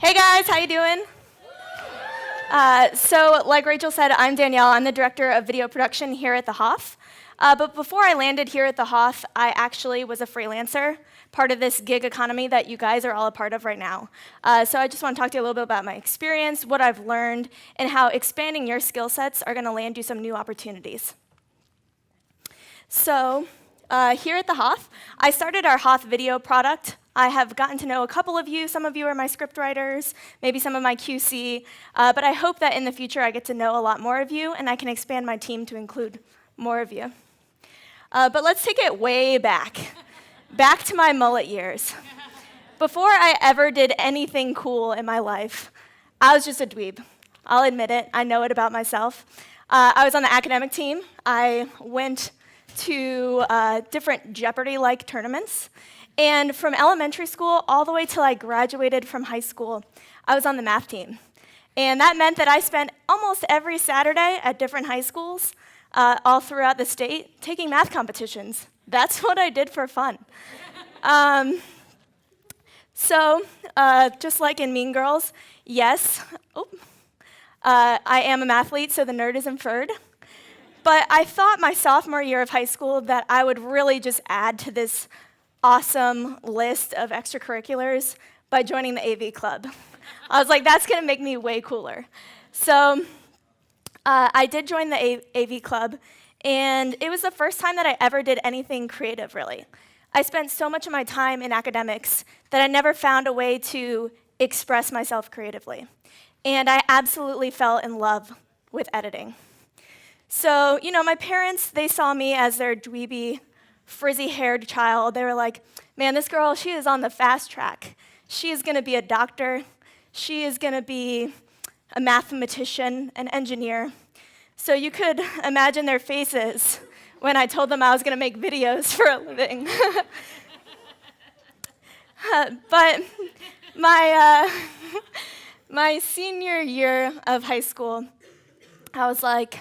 Hey guys, how you doing? So like Rachel said, I'm Danielle. I'm the director of video production here at the HOTH. But before I landed here at the HOTH, I actually was a freelancer, part of this gig economy that you guys are all a part of right now. So I just want to talk to you a little bit about my experience, what I've learned, and how expanding your skill sets are going to land you some new opportunities. So here at the HOTH, I started our HOTH video product. I have gotten to know a couple of you. Some of you are my script writers, maybe some of my QC, but I hope that in the future I get to know a lot more of you and I can expand my team to include more of you. But let's take it way back to my mullet years. Before I ever did anything cool in my life, I was just a dweeb. I'll admit it, I know it about myself. I was on the academic team. I went to different Jeopardy-like tournaments. And from elementary school all the way till I graduated from high school, I was on the math team. And that meant that I spent almost every Saturday at different high schools all throughout the state taking math competitions. That's what I did for fun. Just like in Mean Girls, yes, I am a mathlete, so the nerd is inferred. But I thought my sophomore year of high school that I would really just add to this awesome list of extracurriculars by joining the AV club. I was like, that's gonna make me way cooler. So I did join the AV club, and it was the first time that I ever did anything creative, really. I spent so much of my time in academics that I never found a way to express myself creatively. And I absolutely fell in love with editing. So, my parents, they saw me as their dweeby, frizzy-haired child. They were like, man, this girl, she is on the fast track. She is going to be a doctor. She is going to be a mathematician, an engineer. So you could imagine their faces when I told them I was going to make videos for a living. But my senior year of high school, I was like,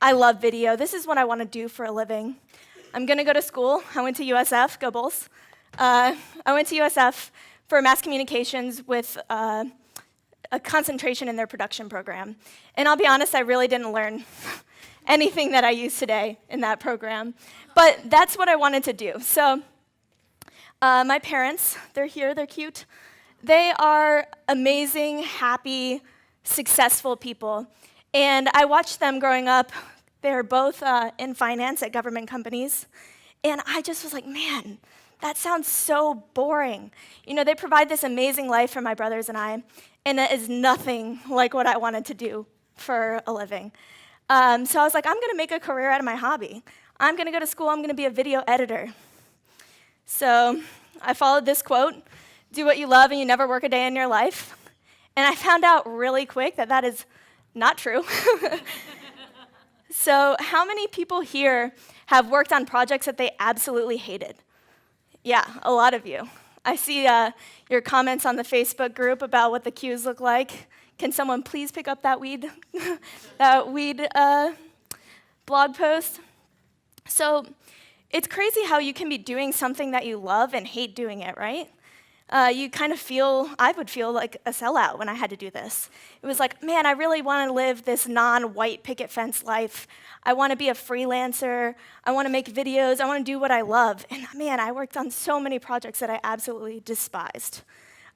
I love video. This is what I want to do for a living. I'm going to go to school. I went to USF, go Bulls. I went to USF for mass communications with a concentration in their production program. And I'll be honest, I really didn't learn anything that I use today in that program. But that's what I wanted to do. So my parents, they're here, they're cute. They are amazing, happy, successful people. And I watched them growing up. They're both in finance at government companies. And I just was like, man, that sounds so boring. They provide this amazing life for my brothers and I, and it is nothing like what I wanted to do for a living. So I was like, I'm going to make a career out of my hobby. I'm going to go to school. I'm going to be a video editor. So I followed this quote, do what you love and you never work a day in your life. And I found out really quick that that is not true. So how many people here have worked on projects that they absolutely hated? Yeah, a lot of you. I see your comments on the Facebook group about what the queues look like. Can someone please pick up that weed blog post? So it's crazy how you can be doing something that you love and hate doing it, right? You kind of I would feel like a sellout when I had to do this. It was like, man, I really want to live this non-white picket fence life. I want to be a freelancer. I want to make videos. I want to do what I love. And man, I worked on so many projects that I absolutely despised.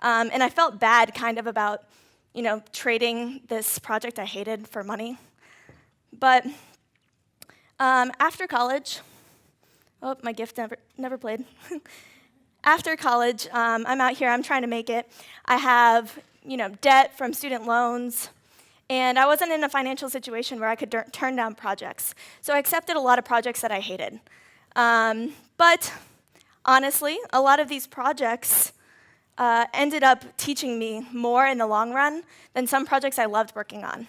And I felt bad kind of about, trading this project I hated for money. But after college, my gift never played. After college, I'm out here, I'm trying to make it. I have, debt from student loans, and I wasn't in a financial situation where I could turn down projects. So I accepted a lot of projects that I hated. But honestly, a lot of these projects ended up teaching me more in the long run than some projects I loved working on.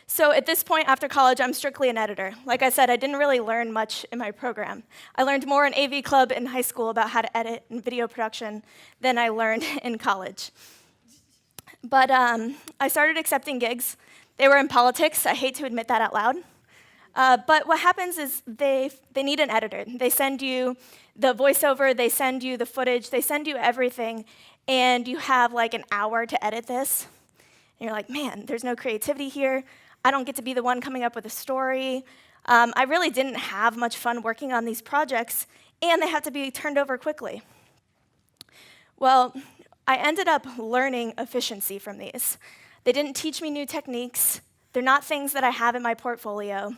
So at this point, after college, I'm strictly an editor. Like I said, I didn't really learn much in my program. I learned more in AV Club in high school about how to edit and video production than I learned in college. But I started accepting gigs. They were in politics. I hate to admit that out loud. But what happens is they need an editor. They send you the voiceover, they send you the footage, they send you everything. and you have like an hour to edit this, and you're like, man, there's no creativity here. I don't get to be the one coming up with a story. I really didn't have much fun working on these projects, and they have to be turned over quickly. Well, I ended up learning efficiency from these. They didn't teach me new techniques. They're not things that I have in my portfolio.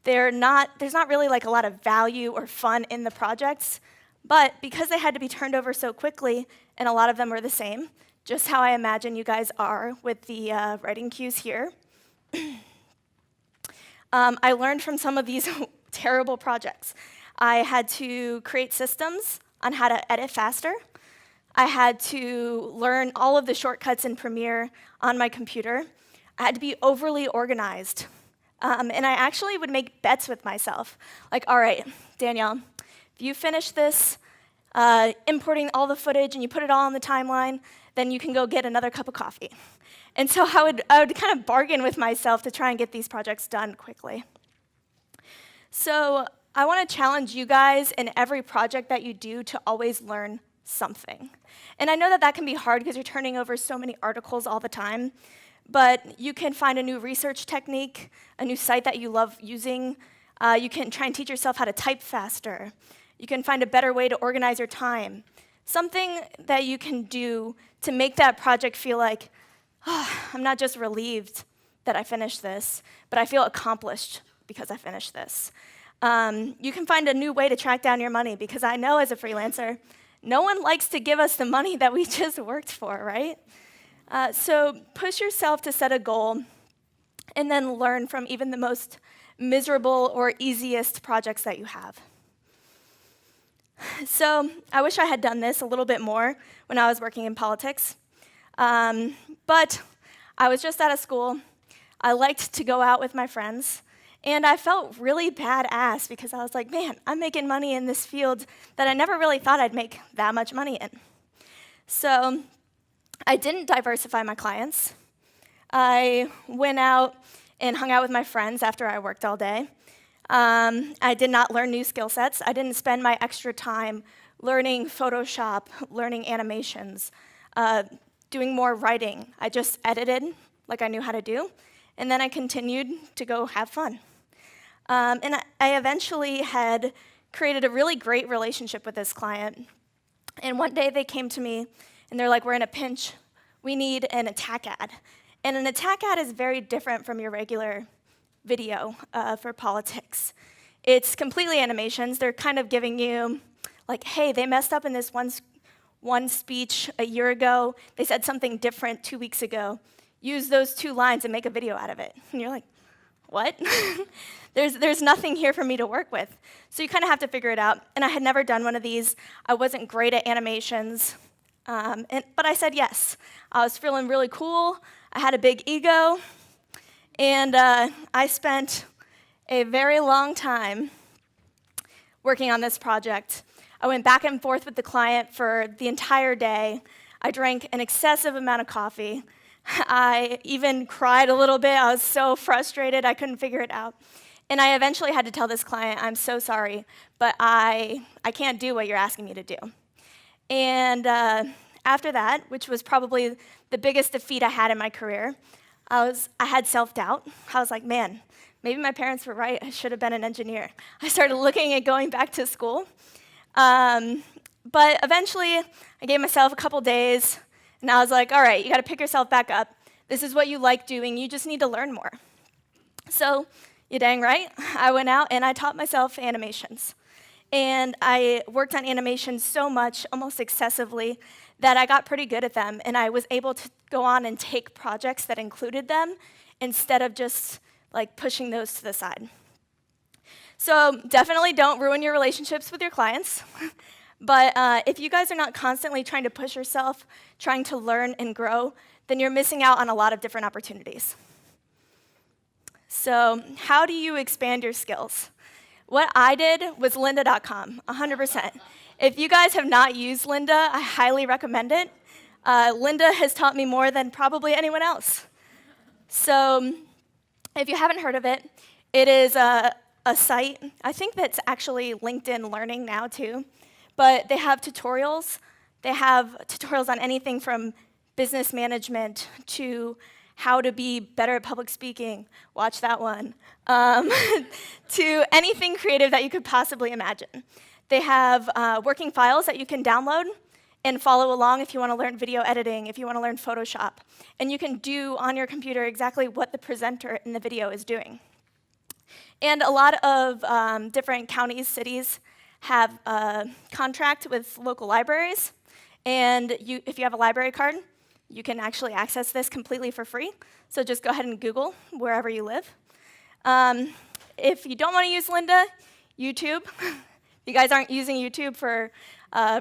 There's not really like a lot of value or fun in the projects, but because they had to be turned over so quickly, and a lot of them were the same, just how I imagine you guys are with the writing cues here, I learned from some of these terrible projects. I had to create systems on how to edit faster. I had to learn all of the shortcuts in Premiere on my computer. I had to be overly organized. And I actually would make bets with myself. Like, all right, Danielle, if you finish this, importing all the footage and you put it all on the timeline, then you can go get another cup of coffee. And so I would kind of bargain with myself to try and get these projects done quickly. So I want to challenge you guys in every project that you do to always learn something. And I know that that can be hard because you're turning over so many articles all the time, but you can find a new research technique, a new site that you love using. You can try and teach yourself how to type faster. You can find a better way to organize your time. Something that you can do to make that project feel like, oh, I'm not just relieved that I finished this, but I feel accomplished because I finished this. You can find a new way to track down your money, because I know as a freelancer, no one likes to give us the money that we just worked for, right? So push yourself to set a goal and then learn from even the most miserable or easiest projects that you have. So I wish I had done this a little bit more when I was working in politics. But I was just out of school. I liked to go out with my friends. And I felt really badass because I was like, man, I'm making money in this field that I never really thought I'd make that much money in. So I didn't diversify my clients. I went out and hung out with my friends after I worked all day. I did not learn new skill sets. I didn't spend my extra time learning Photoshop, learning animations, doing more writing. I just edited like I knew how to do, and then I continued to go have fun. And I eventually had created a really great relationship with this client. And one day they came to me, and they're like, we're in a pinch. We need an attack ad. And an attack ad is very different from your regular video for politics. It's completely animations. They're kind of giving you, like, hey, they messed up in this one speech a year ago. They said something different 2 weeks ago. Use those 2 lines and make a video out of it. And you're like, what? There's nothing here for me to work with. So you kind of have to figure it out. And I had never done one of these. I wasn't great at animations. But I said yes. I was feeling really cool. I had a big ego. And I spent a very long time working on this project. I went back and forth with the client for the entire day. I drank an excessive amount of coffee. I even cried a little bit. I was so frustrated, I couldn't figure it out. And I eventually had to tell this client, I'm so sorry, but I can't do what you're asking me to do. And after that, which was probably the biggest defeat I had in my career, I had self-doubt. I was like, man, maybe my parents were right. I should have been an engineer. I started looking at going back to school. But eventually, I gave myself a couple days, and I was like, all right, you got to pick yourself back up. This is what you like doing. You just need to learn more. So you're dang right. I went out, and I taught myself animations. And I worked on animations so much, almost excessively, that I got pretty good at them, and I was able to go on and take projects that included them instead of just like pushing those to the side. So definitely don't ruin your relationships with your clients. But if you guys are not constantly trying to push yourself, trying to learn and grow, then you're missing out on a lot of different opportunities. So how do you expand your skills? What I did was lynda.com, 100%. If you guys have not used Lynda, I highly recommend it. Lynda has taught me more than probably anyone else. So if you haven't heard of it, it is a site, I think that's actually LinkedIn Learning now too, but they have tutorials They have tutorials on anything from business management to how to be better at public speaking, watch that one, to anything creative that you could possibly imagine. They have working files that you can download and follow along if you want to learn video editing, if you want to learn Photoshop. And you can do on your computer exactly what the presenter in the video is doing. And a lot of different counties, cities have a contract with local libraries. And if you have a library card, you can actually access this completely for free. So just go ahead and Google wherever you live. If you don't want to use Lynda, YouTube. You guys aren't using YouTube for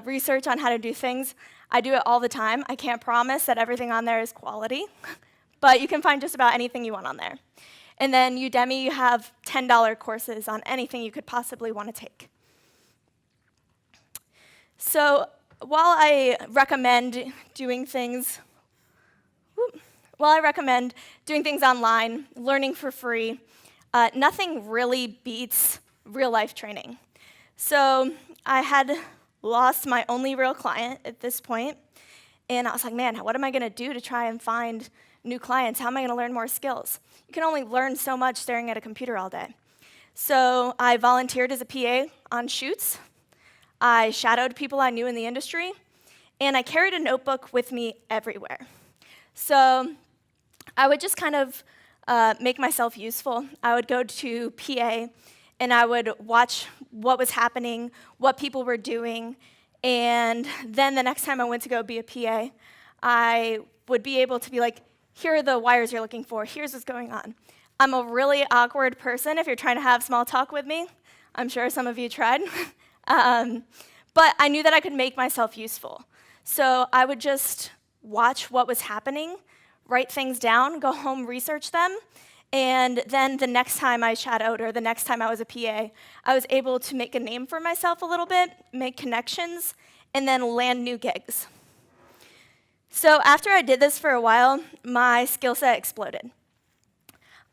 research on how to do things. I do it all the time. I can't promise that everything on there is quality, but you can find just about anything you want on there. And then Udemy, you have $10 courses on anything you could possibly want to take. So while I recommend doing things online, learning for free, nothing really beats real-life training. So I had lost my only real client at this point, and I was like, man, what am I going to do to try and find new clients? How am I going to learn more skills? You can only learn so much staring at a computer all day. So I volunteered as a PA on shoots. I shadowed people I knew in the industry, and I carried a notebook with me everywhere. So I would just kind of make myself useful. I would go to PA, and I would watch what was happening, what people were doing, and then the next time I went to go be a PA, I would be able to be like, here are the wires you're looking for, here's what's going on. I'm a really awkward person if you're trying to have small talk with me. I'm sure some of you tried. But I knew that I could make myself useful. So I would just watch what was happening, write things down, go home, research them, and then the next time I shadowed or the next time I was a PA, I was able to make a name for myself a little bit, make connections, and then land new gigs. So after I did this for a while, my skill set exploded.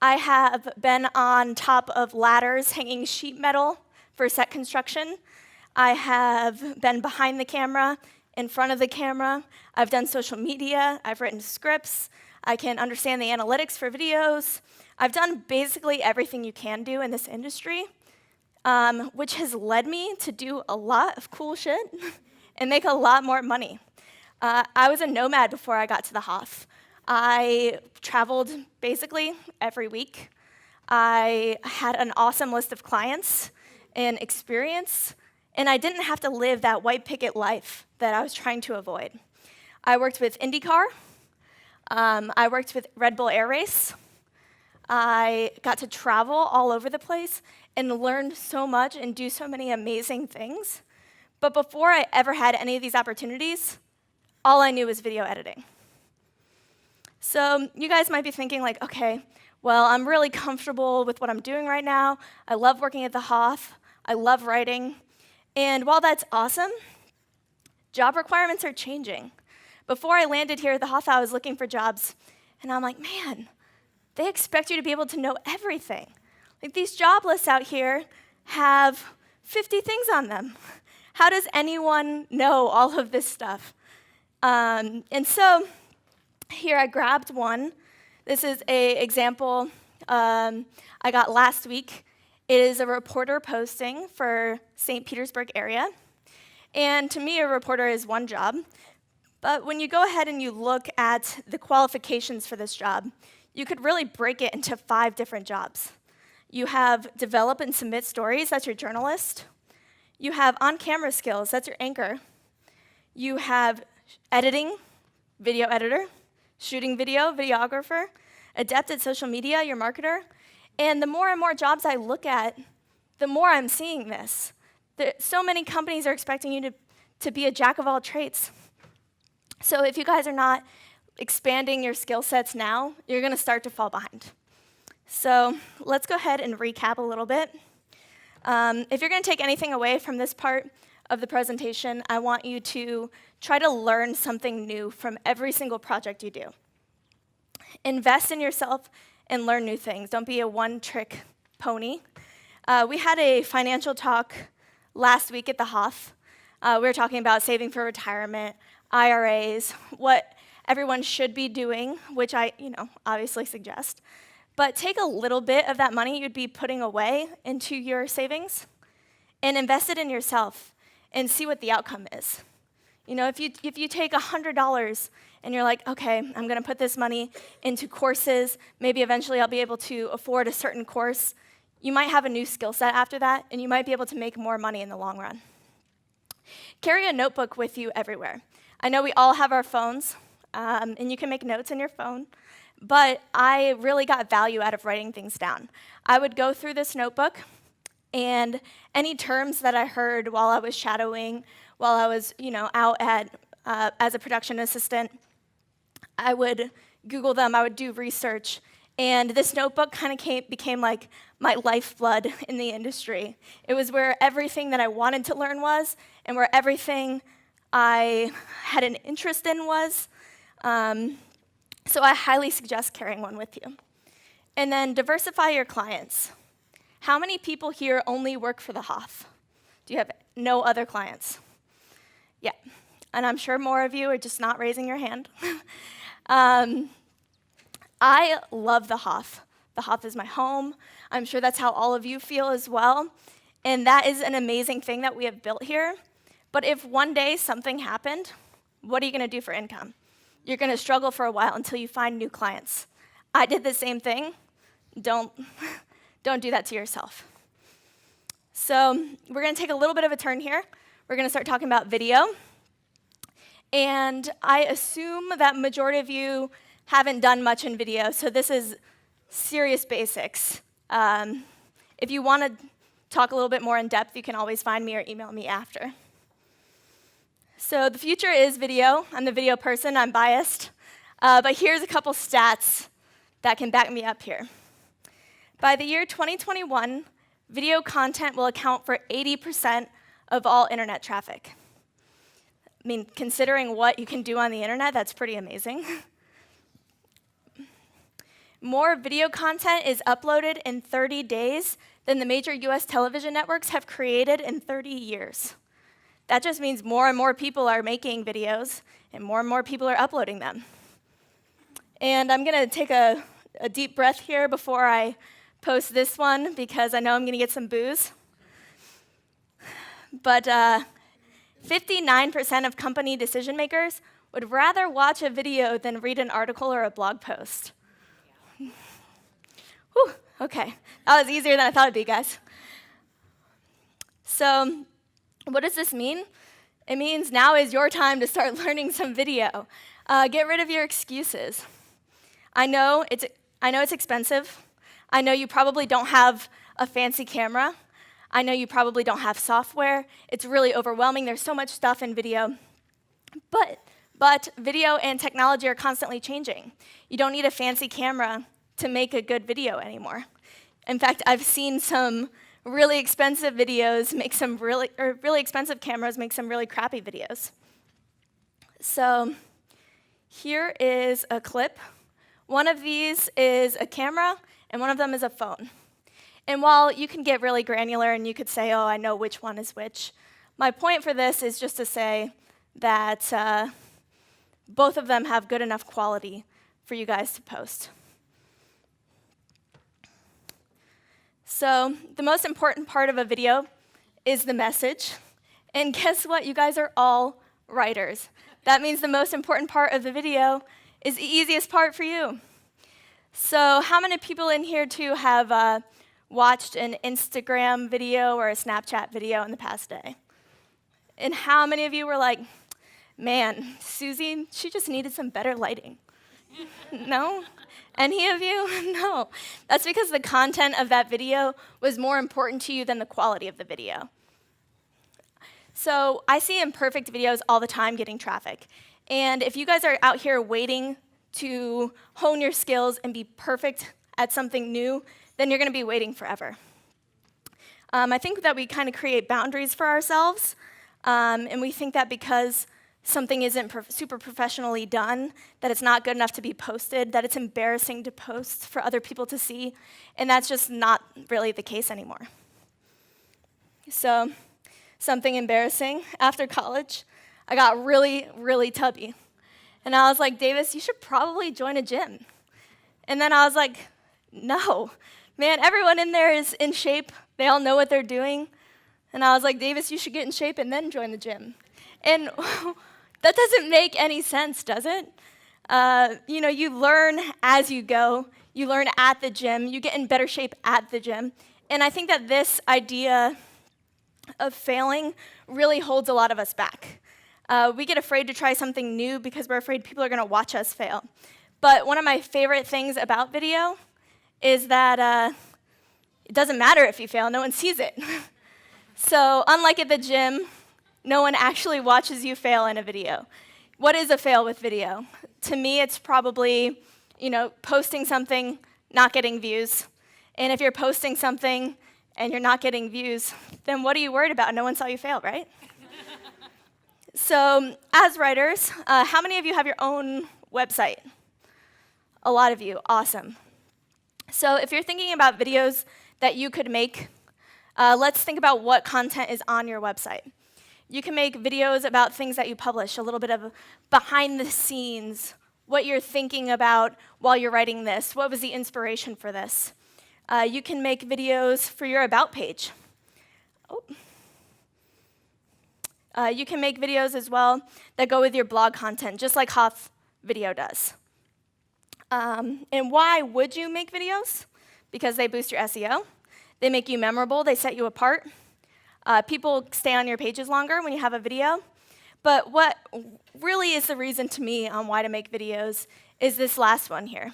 I have been on top of ladders hanging sheet metal for set construction. I have been behind the camera, in front of the camera. I've done social media. I've written scripts. I can understand the analytics for videos. I've done basically everything you can do in this industry, which has led me to do a lot of cool shit and make a lot more money. I was a nomad before I got to the HOTH. I traveled basically every week. I had an awesome list of clients and experience, and I didn't have to live that white picket life that I was trying to avoid. I worked with IndyCar. I worked with Red Bull Air Race. I got to travel all over the place and learned so much and do so many amazing things. But before I ever had any of these opportunities, all I knew was video editing. So you guys might be thinking like, okay, well, I'm really comfortable with what I'm doing right now. I love working at the HOTH. I love writing. And while that's awesome, job requirements are changing. Before I landed here at the HOTH, I was looking for jobs, and I'm like, man, they expect you to be able to know everything. Like these job lists out here have 50 things on them. How does anyone know all of this stuff? And so here I grabbed one. This is an example I got last week. It is a reporter posting for St. Petersburg area. And to me, a reporter is one job. But when you go ahead and you look at the qualifications for this job, you could really break it into 5 different jobs. You have develop and submit stories, that's your journalist. You have on-camera skills, that's your anchor. You have editing, video editor. Shooting video, videographer. Adept at social media, your marketer. And the more and more jobs I look at, the more I'm seeing this. So many companies are expecting you to be a jack of all trades. So if you guys are not expanding your skill sets now, you're going to start to fall behind. So let's go ahead and recap a little bit. If you're going to take anything away from this part of the presentation, I want you to try to learn something new from every single project you do. Invest in yourself and learn new things. Don't be a one-trick pony. We had a financial talk last week at the HOTH. We're talking about saving for retirement, IRAs, what everyone should be doing, which I, obviously suggest. But take a little bit of that money you'd be putting away into your savings and invest it in yourself and see what the outcome is. If you take $100 and you're like, okay, I'm going to put this money into courses, maybe eventually I'll be able to afford a certain course, you might have a new skill set after that, and you might be able to make more money in the long run. Carry a notebook with you everywhere. I know we all have our phones, and you can make notes in your phone, but I really got value out of writing things down. I would go through this notebook, and any terms that I heard while I was shadowing, while I was, out at as a production assistant, I would Google them, I would do research, and this notebook kind of became like my lifeblood in the industry. It was where everything that I wanted to learn was, and where everything I had an interest in was. So I highly suggest carrying one with you. And then diversify your clients. How many people here only work for the HOTH? Do you have no other clients? Yeah, and I'm sure more of you are just not raising your hand. I love the HOTH. The HOTH is my home. I'm sure that's how all of you feel as well. And that is an amazing thing that we have built here. But if one day something happened, what are you going to do for income? You're going to struggle for a while until you find new clients. I did the same thing. Don't do that to yourself. So we're going to take a little bit of a turn here. We're going to start talking about video. And I assume that majority of you haven't done much in video, so this is serious basics. If you want to talk a little bit more in depth, you can always find me or email me after. So the future is video. I'm the video person, I'm biased. But here's a couple stats that can back me up here. By the year 2021, video content will account for 80% of all internet traffic. I mean, considering what you can do on the internet, that's pretty amazing. More video content is uploaded in 30 days than the major US television networks have created in 30 years. That just means more and more people are making videos, and more people are uploading them. And I'm going to take a deep breath here before I post this one, because I know I'm going to get some boos. But 59% of company decision makers would rather watch a video than read an article or a blog post. Whew, okay, that was easier than I thought it'd be, guys. So what does this mean? It means now is your time to start learning some video. Get rid of your excuses. I know it's expensive. I know you probably don't have a fancy camera. I know you probably don't have software. It's really overwhelming. There's so much stuff in video. But video and technology are constantly changing. You don't need a fancy camera to make a good video anymore. In fact, I've seen some really expensive videos make some really expensive cameras make some really crappy videos. So here is a clip. One of these is a camera, and one of them is a phone. And while you can get really granular and you could say, oh, I know which one is which, my point for this is just to say that both of them have good enough quality for you guys to post. So the most important part of a video is the message. And guess what? You guys are all writers. That means the most important part of the video is the easiest part for you. So how many people in here too have watched an Instagram video or a Snapchat video in the past day? And how many of you were like, man, Susie, she just needed some better lighting? No? Any of you? No. That's because the content of that video was more important to you than the quality of the video. So I see imperfect videos all the time getting traffic. And if you guys are out here waiting to hone your skills and be perfect at something new, then you're going to be waiting forever. I think that we kind of create boundaries for ourselves, and we think that because something isn't super professionally done, that it's not good enough to be posted, that it's embarrassing to post for other people to see, and that's just not really the case anymore. So something embarrassing. After college, I got really, really tubby. And I was like, Davis, you should probably join a gym. And then I was like, no. Man, everyone in there is in shape. They all know what they're doing. And I was like, Davis, you should get in shape and then join the gym. And that doesn't make any sense, does it? You learn as you go. You learn at the gym. You get in better shape at the gym. And I think that this idea of failing really holds a lot of us back. We get afraid to try something new because we're afraid people are going to watch us fail. But one of my favorite things about video is that it doesn't matter if you fail. No one sees it. So unlike at the gym, no one actually watches you fail in a video. What is a fail with video? To me, it's probably, posting something, not getting views. And if you're posting something and you're not getting views, then what are you worried about? No one saw you fail, right? So as writers, how many of you have your own website? A lot of you, awesome. So if you're thinking about videos that you could make, let's think about what content is on your website. You can make videos about things that you publish, a little bit of behind the scenes, what you're thinking about while you're writing this, what was the inspiration for this. You can make videos for your About page. You can make videos as well that go with your blog content, just like HOTH video does. And why would you make videos? Because they boost your SEO. They make you memorable. They set you apart. People stay on your pages longer when you have a video. But what really is the reason to me on why to make videos is this last one here.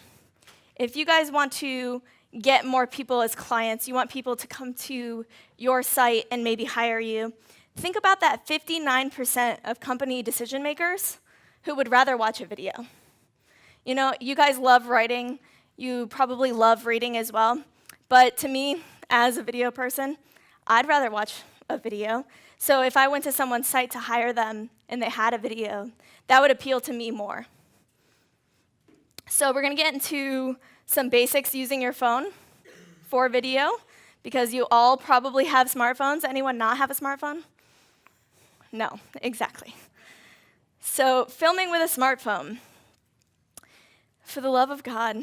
If you guys want to get more people as clients, you want people to come to your site and maybe hire you, think about that 59% of company decision makers who would rather watch a video. You guys love writing. You probably love reading as well. But to me, as a video person, I'd rather watch a video. So if I went to someone's site to hire them and they had a video, that would appeal to me more. So we're going to get into some basics using your phone for video, because you all probably have smartphones. Anyone not have a smartphone? No, exactly. So filming with a smartphone. For the love of God,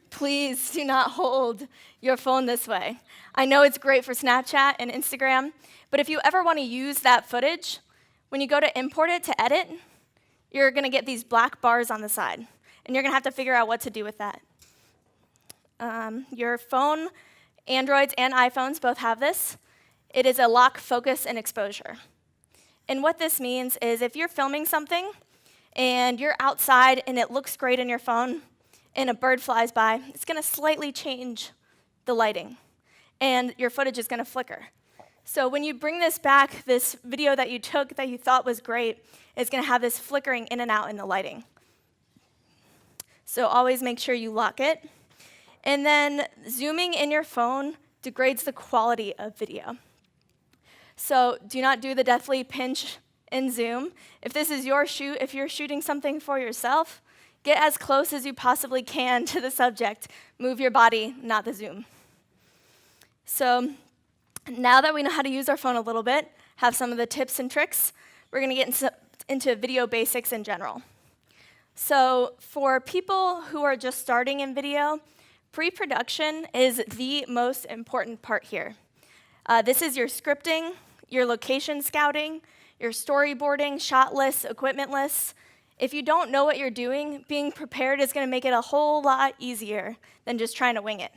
please do not hold your phone this way. I know it's great for Snapchat and Instagram, but if you ever want to use that footage, when you go to import it to edit, you're going to get these black bars on the side, and you're going to have to figure out what to do with that. Your phone, Androids and iPhones both have this. It is a lock, focus, and exposure. And what this means is if you're filming something and you're outside and it looks great in your phone and a bird flies by, it's going to slightly change the lighting, and your footage is going to flicker. So when you bring this back, this video that you took that you thought was great is going to have this flickering in and out in the lighting. So always make sure you lock it. And then zooming in your phone degrades the quality of video. So do not do the deathly pinch and zoom. If this is your shoot, if you're shooting something for yourself, get as close as you possibly can to the subject. Move your body, not the zoom. So now that we know how to use our phone a little bit, have some of the tips and tricks, we're going to get into video basics in general. So for people who are just starting in video, pre-production is the most important part here. This is your scripting, your location scouting, your storyboarding, shot lists, equipment lists. If you don't know what you're doing, being prepared is going to make it a whole lot easier than just trying to wing it.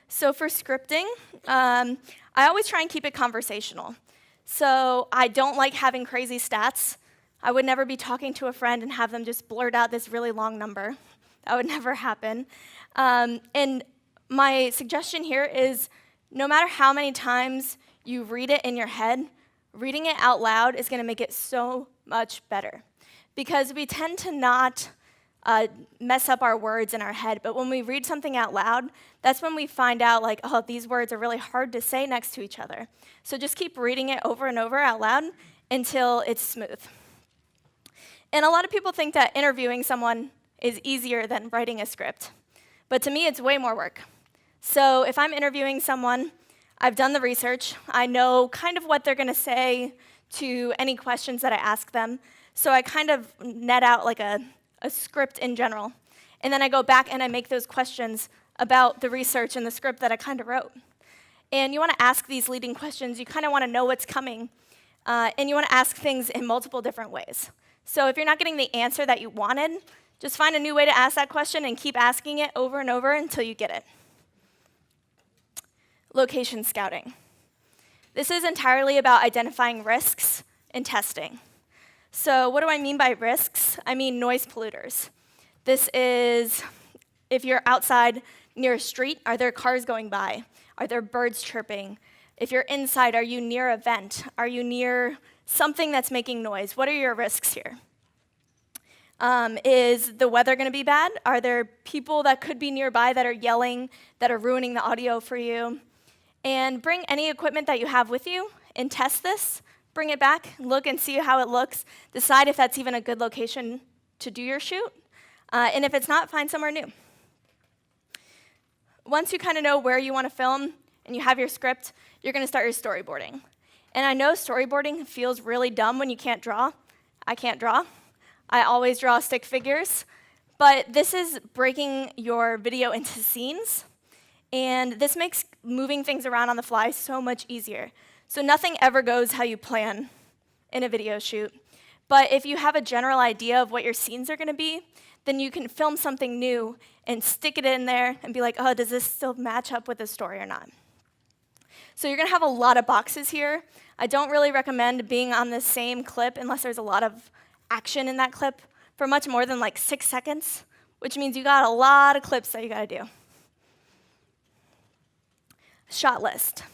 So for scripting, I always try and keep it conversational. So I don't like having crazy stats. I would never be talking to a friend and have them just blurt out this really long number. That would never happen. And my suggestion here is no matter how many times you read it in your head, reading it out loud is going to make it so much better. Because we tend to not mess up our words in our head, but when we read something out loud, that's when we find out, like, oh, these words are really hard to say next to each other. So just keep reading it over and over out loud until it's smooth. And a lot of people think that interviewing someone is easier than writing a script. But to me, it's way more work. So if I'm interviewing someone, I've done the research. I know kind of what they're going to say to any questions that I ask them. So I kind of net out like a script in general. And then I go back and I make those questions about the research and the script that I kind of wrote. And you want to ask these leading questions. You kind of want to know what's coming. And you want to ask things in multiple different ways. So if you're not getting the answer that you wanted, just find a new way to ask that question and keep asking it over and over until you get it. Location scouting. This is entirely about identifying risks and testing. So what do I mean by risks? I mean noise polluters. This is if you're outside near a street, are there cars going by? Are there birds chirping? If you're inside, are you near a vent? Are you near something that's making noise? What are your risks here? Is the weather going to be bad? Are there people that could be nearby that are yelling, that are ruining the audio for you? And bring any equipment that you have with you and test this. Bring it back, look and see how it looks. Decide if that's even a good location to do your shoot. And if it's not, find somewhere new. Once you kind of know where you want to film and you have your script, you're going to start your storyboarding. And I know storyboarding feels really dumb when you can't draw. I can't draw. I always draw stick figures. But this is breaking your video into scenes. And this makes moving things around on the fly so much easier. So nothing ever goes how you plan in a video shoot. But if you have a general idea of what your scenes are going to be, then you can film something new and stick it in there and be like, oh, does this still match up with the story or not? So you're going to have a lot of boxes here. I don't really recommend being on the same clip unless there's a lot of action in that clip for much more than like 6 seconds, which means you got a lot of clips that you got to do. Shot list.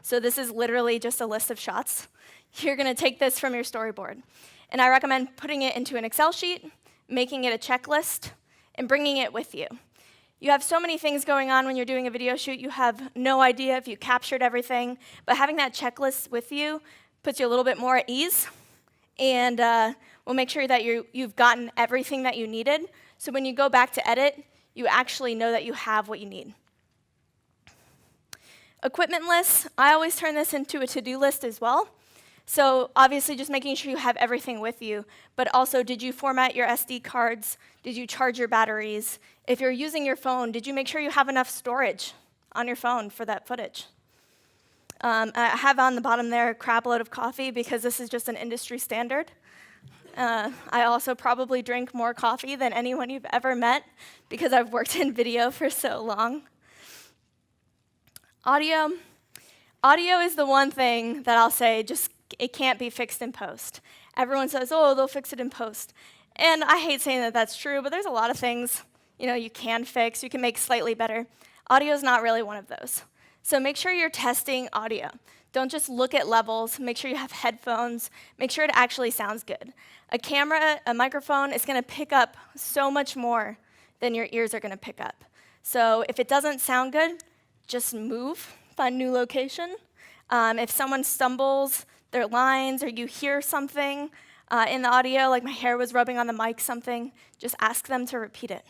So this is literally just a list of shots. You're going to take this from your storyboard. And I recommend putting it into an Excel sheet, making it a checklist, and bringing it with you. You have so many things going on when you're doing a video shoot, you have no idea if you captured everything, but having that checklist with you puts you a little bit more at ease, and will make sure that you've gotten everything that you needed, so when you go back to edit, you actually know that you have what you need. Equipment lists, I always turn this into a to-do list as well. So obviously just making sure you have everything with you, but also did you format your SD cards? Did you charge your batteries? If you're using your phone, did you make sure you have enough storage on your phone for that footage? I have on the bottom there a crap load of coffee because this is just an industry standard. I also probably drink more coffee than anyone you've ever met because I've worked in video for so long. Audio. Audio is the one thing that I'll say just it can't be fixed in post. Everyone says, oh, they'll fix it in post. And I hate saying that that's true, but there's a lot of things you can fix, you can make slightly better. Audio is not really one of those. So make sure you're testing audio. Don't just look at levels. Make sure you have headphones. Make sure it actually sounds good. A camera, a microphone is going to pick up so much more than your ears are going to pick up. So if it doesn't sound good, just move, find a new location. If someone stumbles their lines or you hear something in the audio, like my hair was rubbing on the mic, something, just ask them to repeat it.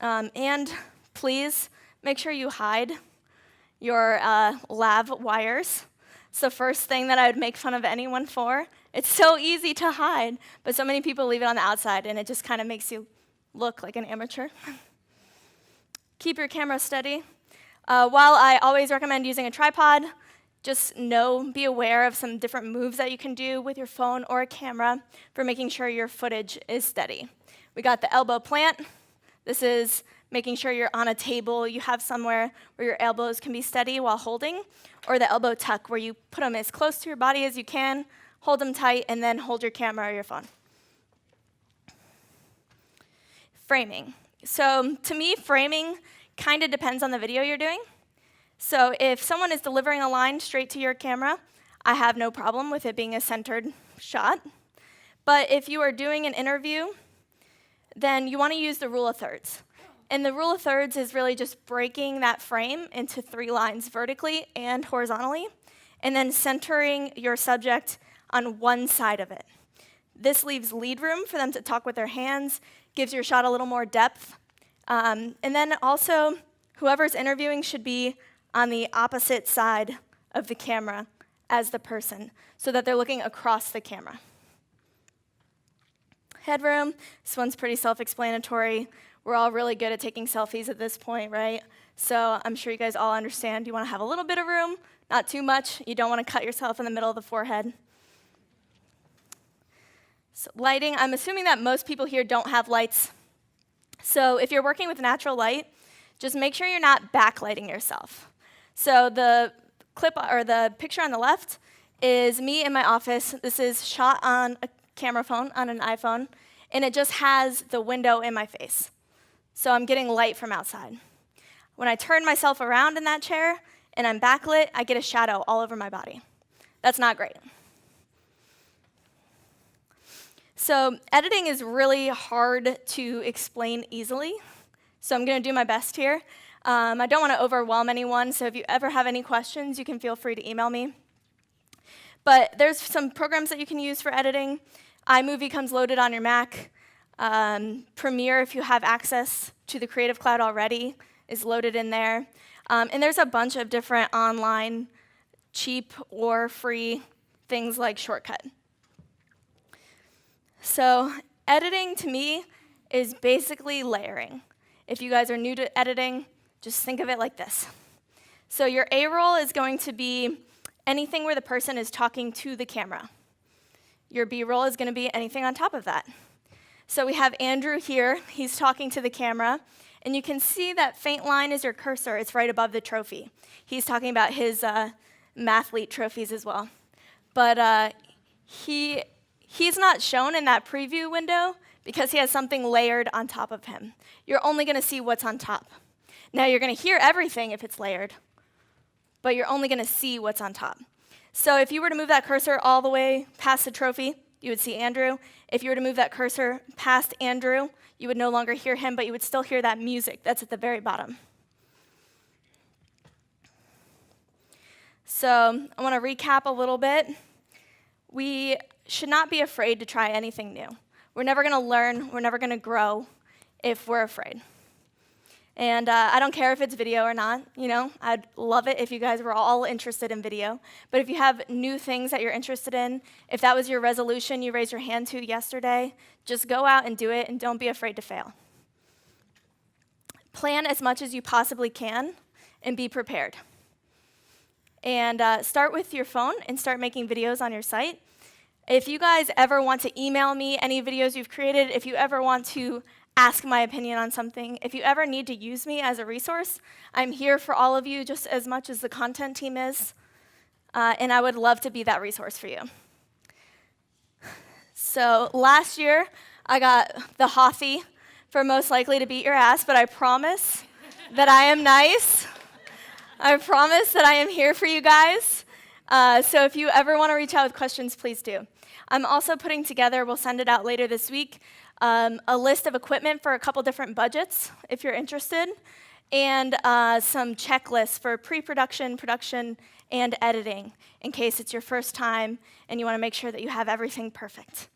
And please make sure you hide your lav wires. It's the first thing that I would make fun of anyone for. It's so easy to hide, but so many people leave it on the outside, and it just kind of makes you look like an amateur. Keep your camera steady. While I always recommend using a tripod, just be aware of some different moves that you can do with your phone or a camera for making sure your footage is steady. We got the elbow plant. This is making sure you're on a table, you have somewhere where your elbows can be steady while holding, or the elbow tuck, where you put them as close to your body as you can, hold them tight, and then hold your camera or your phone. Framing. So to me, framing kind of depends on the video you're doing. So if someone is delivering a line straight to your camera, I have no problem with it being a centered shot. But if you are doing an interview, then you want to use the rule of thirds. And the rule of thirds is really just breaking that frame into 3 lines vertically and horizontally, and then centering your subject on one side of it. This leaves lead room for them to talk with their hands, gives your shot a little more depth. And then also, whoever's interviewing should be on the opposite side of the camera as the person so that they're looking across the camera. Headroom, this one's pretty self-explanatory. We're all really good at taking selfies at this point, right? So I'm sure you guys all understand you want to have a little bit of room, not too much. You don't want to cut yourself in the middle of the forehead. So lighting, I'm assuming that most people here don't have lights. So if you're working with natural light, just make sure you're not backlighting yourself. So the picture on the left is me in my office. This is shot on a camera phone, on an iPhone, and it just has the window in my face. So I'm getting light from outside. When I turn myself around in that chair and I'm backlit, I get a shadow all over my body. That's not great. So editing is really hard to explain easily, so I'm going to do my best here. I don't want to overwhelm anyone, so if you ever have any questions, you can feel free to email me. But there's some programs that you can use for editing. iMovie comes loaded on your Mac. Premiere, if you have access to the Creative Cloud already, is loaded in there. And there's a bunch of different online, cheap or free things like Shortcut. So editing, to me, is basically layering. If you guys are new to editing, just think of it like this. So your A roll is going to be anything where the person is talking to the camera. Your B roll is going to be anything on top of that. So we have Andrew here. He's talking to the camera. And you can see that faint line is your cursor. It's right above the trophy. He's talking about his mathlete trophies as well. But he's not shown in that preview window because he has something layered on top of him. You're only going to see what's on top. Now, you're going to hear everything if it's layered, but you're only going to see what's on top. So if you were to move that cursor all the way past the trophy, you would see Andrew. If you were to move that cursor past Andrew, you would no longer hear him, but you would still hear that music that's at the very bottom. So I want to recap a little bit. We should not be afraid to try anything new. We're never going to learn, we're never going to grow if we're afraid. And I don't care if it's video or not, I'd love it if you guys were all interested in video. But if you have new things that you're interested in, if that was your resolution you raised your hand to yesterday, just go out and do it and don't be afraid to fail. Plan as much as you possibly can and be prepared. And start with your phone and start making videos on your site. If you guys ever want to email me any videos you've created, if you ever want to ask my opinion on something, if you ever need to use me as a resource, I'm here for all of you just as much as the content team is, and I would love to be that resource for you. So last year, I got the HOTHY for most likely to beat your ass, but I promise that I am nice. I promise that I am here for you guys. So if you ever want to reach out with questions, please do. I'm also putting together, we'll send it out later this week, a list of equipment for a couple different budgets, if you're interested, and some checklists for pre-production, production, and editing, in case it's your first time and you want to make sure that you have everything perfect.